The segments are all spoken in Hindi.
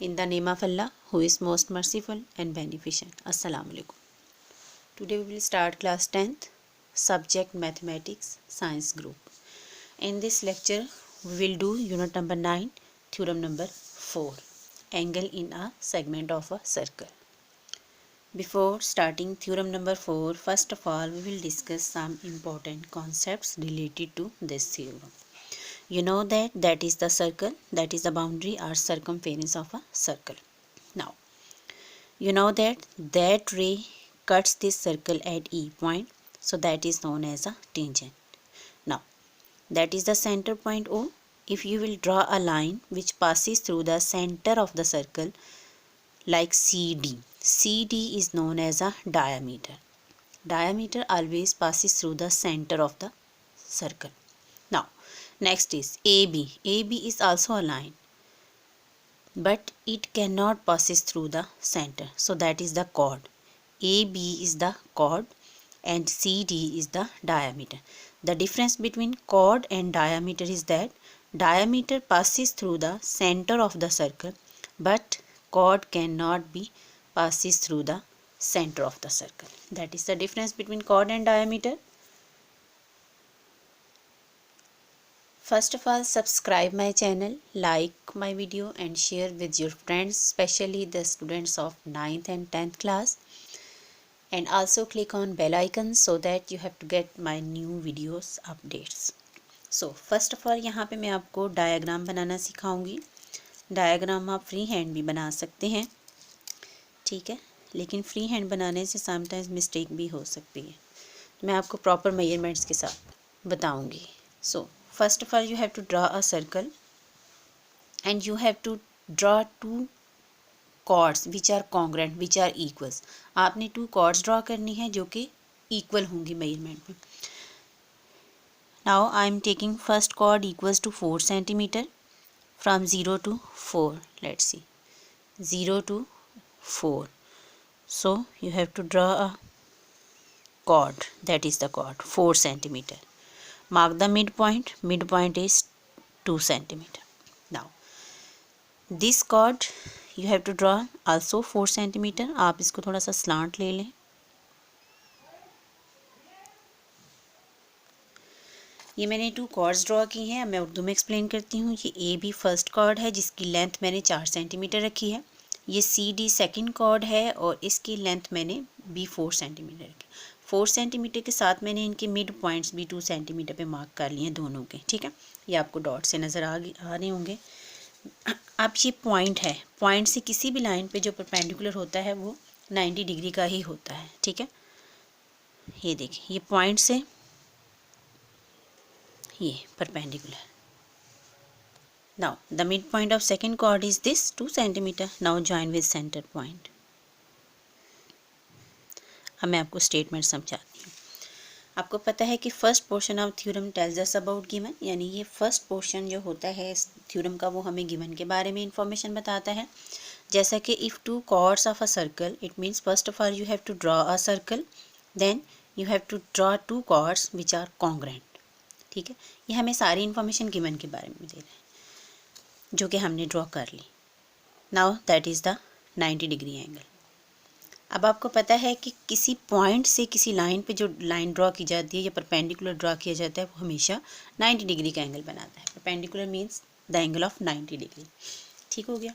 In the name of Allah, who is most merciful and beneficent. Assalamu alaikum. Today we will start class 10th, subject mathematics, science group. In this lecture, we will do unit number 9, theorem number 4, angle in a segment of a circle. Before starting theorem number 4, first of all, we will discuss some important concepts related to this theorem. You know that is the circle, that is the boundary or circumference of a circle. Now, you know that ray cuts this circle at E point, so that is known as a tangent. Now, that is the center point O. If you will draw a line which passes through the center of the circle like CD, CD is known as a diameter. Diameter always passes through the center of the circle. Now, next is AB. AB is also a line, but it cannot passes through the center, so that is the chord. AB is the chord and CD is the diameter. The difference between chord and diameter is that diameter passes through the center of the circle, but chord cannot be passes through the center of the circle. That is the difference between chord and diameter. First of all, subscribe my channel, like my video and share with your friends, especially the students of 9th and 10th class. And also click on bell icon so that you have to get my new videos updates. So first of all, यहाँ पे मैं आपको डायग्राम बनाना सिखाऊंगी. डायग्राम आप फ्री हैंड भी बना सकते हैं, ठीक है, लेकिन फ्री हैंड बनाने से समटाइम्स मिस्टेक भी हो सकती है. मैं आपको प्रॉपर मेजरमेंट्स के साथ बताऊंगी. सो first of all, you have to draw a circle and you have to draw two chords which are congruent, which are equals. आपने two chords draw करनी है जो कि equal होंगी measurement में. Now I am taking first chord equals to 4 centimeter from 0 to 4. Let's see, 0 to 4. So you have to draw a chord, that is the chord 4 centimeter. Mark the midpoint. Midpoint is 2 centimeter. Now, this chord you have to draw also 4 centimeter. आप इसको थोड़ा सा slant ले लें. ये मैंने 2 chords draw की हैं. अब मैं उर्दू में explain करती हूँ. ये A B first chord है जिसकी length मैंने 4 centimeter रखी है. ये C D second chord है और इसकी length मैंने B 4 centimeter रखी. 4 सेंटीमीटर के साथ मैंने इनके मिड पॉइंट्स भी 2 सेंटीमीटर पे मार्क कर लिए दोनों के, ठीक है. ये आपको डॉट से नज़र आ रहे होंगे. अब ये पॉइंट है, पॉइंट से किसी भी लाइन पे जो परपेंडिकुलर होता है वो 90 डिग्री का ही होता है, ठीक है. ये देखिए, ये पॉइंट से ये perpendicular. Now the mid point of second cord is this 2 centimetre. Now join with centre point. अब मैं आपको स्टेटमेंट समझाती हूँ. आपको पता है कि first portion of theorem tells us about given, यानी ये फर्स्ट पोर्शन जो होता है इस थ्योरम का वो हमें गिवन के बारे में इंफॉर्मेशन बताता है. जैसा कि if two chords of a circle, it means first of all you have to draw a circle, then you have to draw 2 chords which are congruent, ठीक है. ये हमें सारी इन्फॉर्मेशन गिवन के बारे में दे रहे हैं जो कि हमने ड्रॉ कर ली. Now that is the 90 degree angle. अब आपको पता है कि किसी पॉइंट से किसी लाइन पे जो लाइन ड्रॉ की जाती है या परपेंडिकुलर ड्रॉ किया जाता है वो हमेशा 90 डिग्री का एंगल बनाता है. Perpendicular means the angle of 90 degree, ठीक हो गया.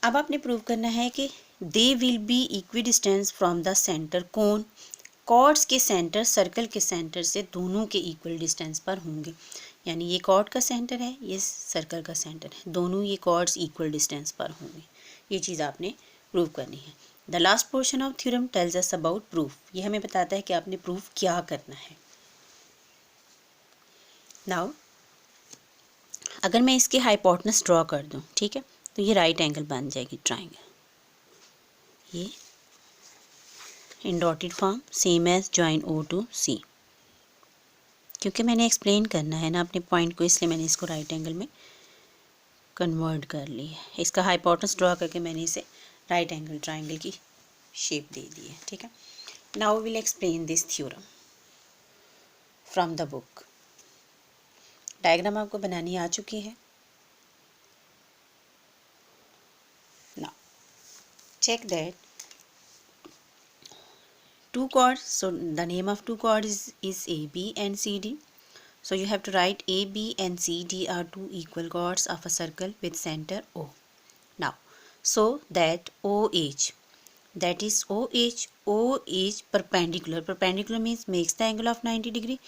अब आपने प्रूव करना है कि they will be equidistant from the centre कोन. कॉर्ड्स के सेंटर सर्कल के सेंटर से दोनों के इक्वल डिस्टेंस पर होंगे, यानी ये कॉर्ड का सेंटर है, ये सर्कल का सेंटर है, दोनों ये कॉर्ड्स इक्वल डिस्टेंस पर होंगे. ये चीज़ आपने प्रूव करनी है. The last portion of theorem tells us about proof. ये हमें बताता है कि आपने प्रूफ क्या करना है. नाउ अगर मैं इसके हाइपोटेनस ड्रॉ कर दूं, ठीक है, तो ये राइट एंगल बन जाएगी ट्राइंगल. ये in dotted form same edge join O to C. क्योंकि मैंने एक्सप्लेन करना है ना अपने पॉइंट को, इसलिए मैंने इसको राइट एंगल में कन्वर्ट कर ली है. इसका हाइपोटेनस ड्रॉ करके मैंने इसे राइट एंगल ट्राइंगल की शेप दे दी है, ठीक है. Now will explain this theorem from the book. Diagram आपको बनानी आ चुकी है. check that two chords, so the name of two chords is AB and CD. So you have to write AB and CD are two equal chords of a circle with center O. Now, so that OH, that is OH perpendicular. Perpendicular means makes the angle of 90 degree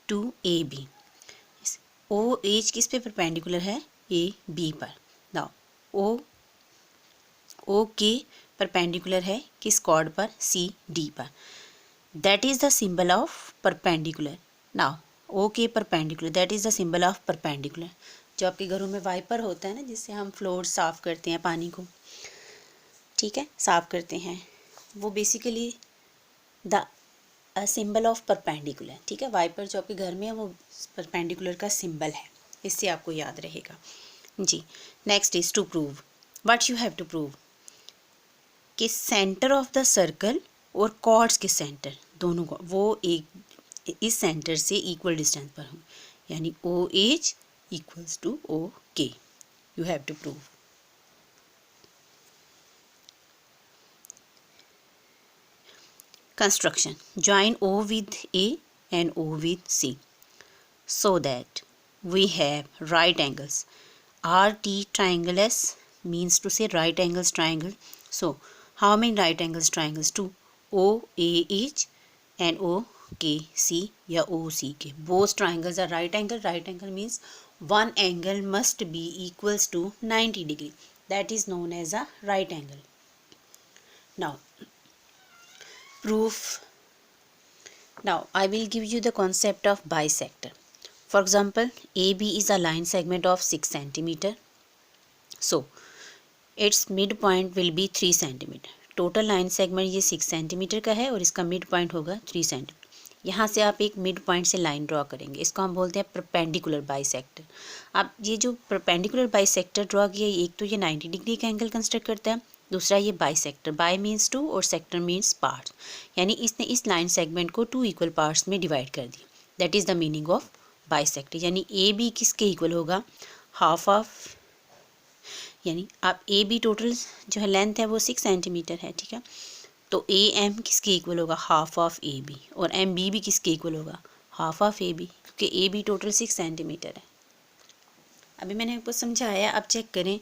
to AB. OH किस पे perpendicular है? AB पर. Now, OK perpendicular है किस chord पर? CD पर. That is the symbol of perpendicular. Now, OK perpendicular, that is the symbol of perpendicular. जो आपके घरों में वाइपर होता है ना, जिससे हम फ्लोर साफ़ करते हैं पानी को, ठीक है, साफ़ करते हैं, वो basically the symbol of perpendicular. ठीक है, वाइपर जो आपके घर में है वो परपेंडिकुलर का सिंबल है, इससे आपको याद रहेगा जी. Next is to prove. What you have to prove कि सेंटर ऑफ द सर्कल और कॉर्ड्स के सेंटर दोनों को वो एक इस सेंटर से इक्वल डिस्टेंस पर हों, यानी OH equals to OK. You have to prove. Construction. Join O with A and O with C so that we have right angles. RT triangle S means to say right angles triangle. So how many right angles triangles? Two. OAH and OKC या OCK. Both triangles are right angle. Right angle means one angle must be equals to 90 degree. That is known as a right angle. Now, proof. Now, I will give you the concept of bisector. For example, AB is a line segment of 6 centimeter. So, its midpoint will be 3 centimeter. Total line segment ये 6 सेंटीमीटर का है और इसका मिड पॉइंट होगा 3 सेंटीमीटर. यहाँ से आप एक मिड पॉइंट से लाइन ड्रॉ करेंगे, इसको हम बोलते हैं परपेंडिकुलर बाइसेक्टर. अब ये जो परपेंडिकुलर बाइसेक्टर ड्रॉ किया, एक तो ये 90 डिग्री का एंगल कंस्ट्रक्ट करता है, दूसरा ये बाइसेक्टर. बाय मीन्स टू और सेक्टर मीन्स पार्ट्स, यानी इसने इस लाइन सेगमेंट को 2 इक्वल पार्ट्स में डिवाइड कर दिया. That is the meaning of bisector. यानी AB किसके इक्वल होगा? हाफ ऑफ, यानी आप AB टोटल जो है लेंथ है वो 6 सेंटीमीटर है, ठीक है, तो AM किसके इक्वल होगा? Half of AB. और MB भी किसके इक्वल होगा? हाफ ऑफ AB, क्योंकि AB टोटल 6 सेंटीमीटर है. अभी मैंने आपको समझाया. अब चेक करें.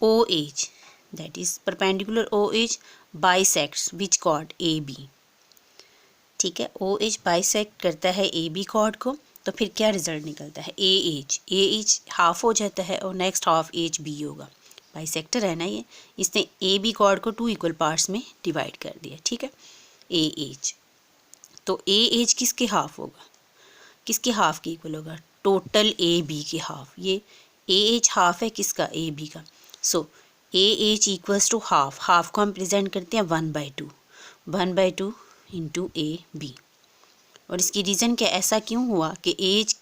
OH that is perpendicular OH bisects which chord AB. ठीक है, OH बाइसेक्ट करता है AB कॉर्ड को, तो फिर क्या रिजल्ट निकलता है? AH हाफ हो जाता है और नेक्स्ट हाफ HB होगा. बाइसेक्टर है ना ये, इसने AB कॉर्ड को 2 इक्वल पार्ट्स में डिवाइड कर दिया. ठीक है, AH. तो AH किसके हाफ होगा? किसके हाफ के इक्वल होगा? टोटल AB के हाफ. ये AH हाफ है किसका? AB का. So AH equals to half. Half को हम प्रेजेंट करते हैं 1/2. 1/2 इंटू AB. और इसकी रीज़न क्या, ऐसा क्यों हुआ कि AH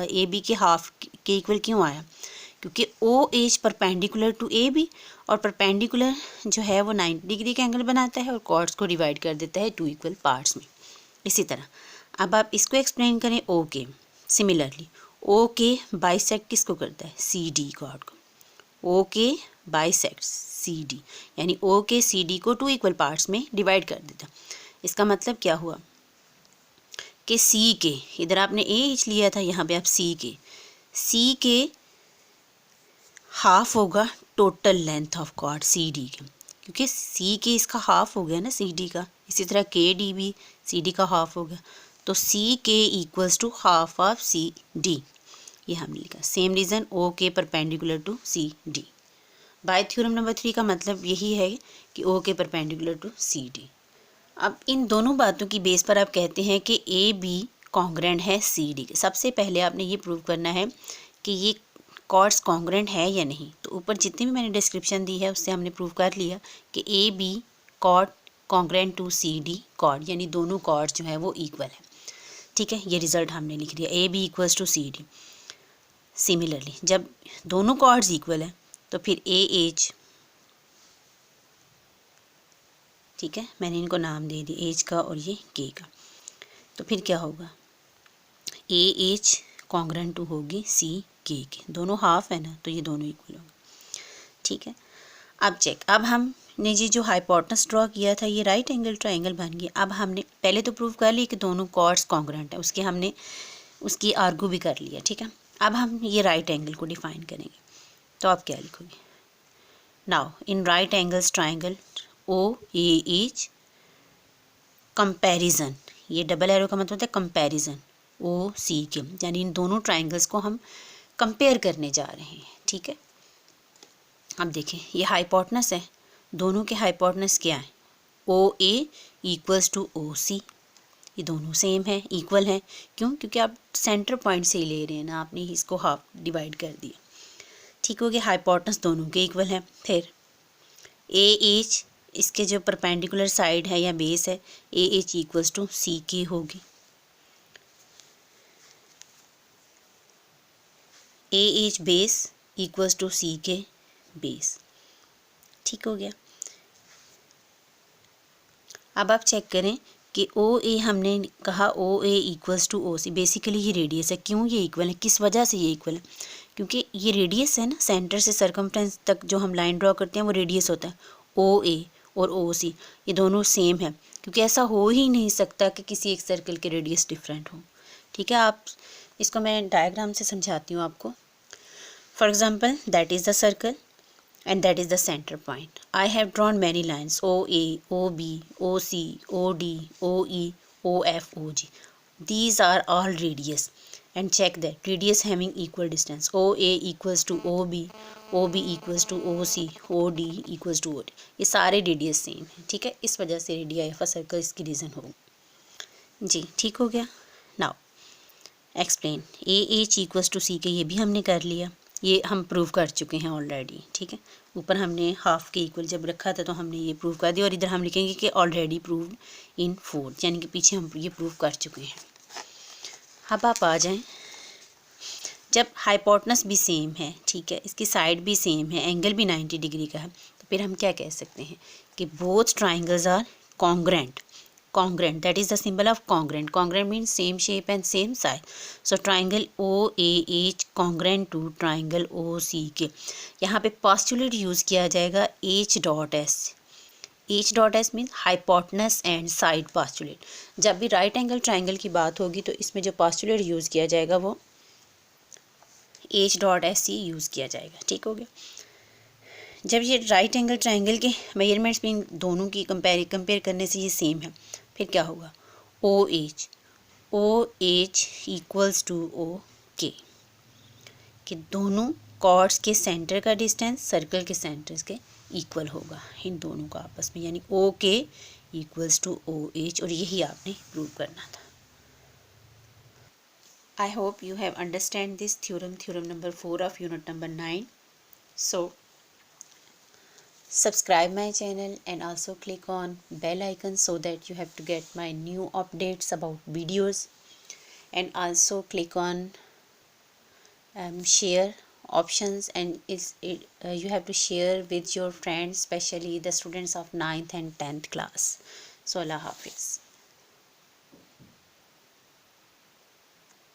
AB के हाफ के इक्वल क्यों आया? क्योंकि OH परपेंडिकुलर टू AB और परपेंडिकुलर जो है वो 90 डिग्री का एंगल बनाता है और कॉर्ड्स को डिवाइड कर देता है 2 इक्वल पार्ट्स में. इसी तरह अब आप इसको एक्सप्लेन करें. OK सिमिलरली OK बाइसेक्ट किसको करता है? CD कॉर्ड को. OK बाइसेक्ट CD, यानी OK CD को 2 इक्वल पार्ट्स में डिवाइड कर देता. इसका मतलब क्या हुआ कि C के, इधर आपने AH लिया था, यहाँ पे आप C के हाफ होगा total length of chord CD के, क्योंकि C के इसका हाफ हो गया ना CD का. इसी तरह KD भी CD का हाफ हो गया, तो CK equals to half of CD. ये हमने लिखा. Same reason OK perpendicular to CD. By theorem number 3 का मतलब यही है कि OK परपेंडिकुलर टू CD. अब इन दोनों बातों की बेस पर आप कहते हैं कि AB कॉन्ग्रेंट है CD के. सबसे पहले आपने ये प्रूव करना है कि ये कॉर्ड्स कॉन्ग्रेंट है या नहीं. तो ऊपर जितनी भी मैंने डिस्क्रिप्शन दी है उससे हमने प्रूव कर लिया कि AB chord congruent to CD chord, यानी दोनों कॉर्ड्स जो है वो इक्वल है. ठीक है, ये रिजल्ट हमने लिख दिया. AB equals to CD. Similarly जब दोनों कॉर्ड्स इक्वल है तो फिर AH, ठीक है, मैंने इनको नाम दे दिया H का और ये K का, तो फिर क्या होगा? AH कॉन्ग्रेंट टू होगी CK के. दोनों हाफ है ना, तो ये दोनों इक्वल होंगे. ठीक है, अब चेक, अब हमने जो हाइपोटेनस ड्रॉ किया था ये राइट एंगल ट्राइंगल बन गया। अब हमने पहले तो प्रूव कर लिया कि दोनों कॉर्ड्स कॉन्ग्रुएंट है, उसके हमने उसकी आर्गू भी कर लिया, ठीक है। अब हम ये राइट एंगल को डिफाइन करेंगे, तो आप क्या लिखोगे? Now in right angles triangle O A H comparison, ये डबल एरो का मतलब होता है कंपैरिजन ओ सी के, यानी इन दोनों ट्राइंगल्स को हम कंपेयर करने जा रहे हैं, ठीक है। अब देखें ये हाइपोटेनस है, दोनों के हाइपोटेनस क्या है? ओ ए इक्वल्स टू ओ सी, ये दोनों सेम है, इक्वल है। क्यों? क्योंकि आप सेंटर पॉइंट से ही ले रहे हैं ना, आपने इसको हाफ डिवाइड कर दिया, ठीक हो गया। हाइपोटेनस दोनों के इक्वल है। फिर ए एच, इसके जो परपेंडिकुलर साइड है या बेस है, A H equals to C K होगी। A H base equals to C K base, ठीक हो गया। अब आप चेक करें कि ओ ए, हमने कहा ओ ए equals to O C, basically ये रेडियस है। क्यों ये इक्वल है? किस वजह से ये इक्वल है? क्योंकि ये रेडियस है ना, सेंटर से सरकमफ्रेंस तक जो हम लाइन ड्रॉ करते हैं वो रेडियस होता है। ओ ए और ओ सी ये दोनों सेम है, क्योंकि ऐसा हो ही नहीं सकता कि किसी एक सर्कल के रेडियस डिफरेंट हो, ठीक है। आप इसको मैं डायग्राम से समझाती हूँ आपको। For example, that is the circle and that is the center point. I have drawn many lines OA, OB, OC, OD, OE, OF, OG. These are all radius, and check that radius having equal distance. OA equals to OB, OB equals to OC, OD equals to OD. ये सारे रेडियस सेम हैं, ठीक है। इस वजह से रेडिया ऑफ अ सर्कल इसकी रीज़न होगी जी, ठीक हो गया। Now explain A H equals to C K, ये भी हमने कर लिया, ये हम प्रूव कर चुके हैं ऑलरेडी, ठीक है। ऊपर हमने हाफ के इक्वल जब रखा था तो हमने ये प्रूव कर दिया, और इधर हम लिखेंगे कि ऑलरेडी प्रूव इन फोर्थ, यानी कि पीछे हम ये प्रूव कर चुके हैं। अब आप आ जाएं, जब हाइपोटेनस भी सेम है, ठीक है, इसकी साइड भी सेम है, एंगल भी 90 डिग्री का है, तो फिर हम क्या कह सकते हैं कि both triangles are congruent. Congruent, that is the symbol of congruent. Congruent means same shape and same size. So triangle OAH congruent to triangle OCK. यहाँ पे postulate यूज़ किया जाएगा H dot S. H dot S means hypotenuse and side postulate. जब भी right angle triangle की बात होगी तो इसमें जो postulate यूज़ किया जाएगा वो H dot S ही यूज़ किया जाएगा, ठीक हो गया। जब ये राइट एंगल ट्राइंगल के मेजरमेंट्स भी इन दोनों की कंपेयर करने से ये सेम है, फिर क्या होगा? O H equals to O K, कि दोनों कॉर्ड्स के सेंटर का डिस्टेंस सर्कल के सेंटर के इक्वल होगा इन दोनों का आपस में, यानी ओ के इक्वल्स टू ओ एच, और यही आपने प्रूव करना था। I hope you have understand this theorem number 4 of unit number 9. So subscribe my channel and also click on bell icon so that you have to get my new updates about videos, and also click on share options, and you have to share with your friends, especially the students of 9th and 10th class. So Allah Hafiz.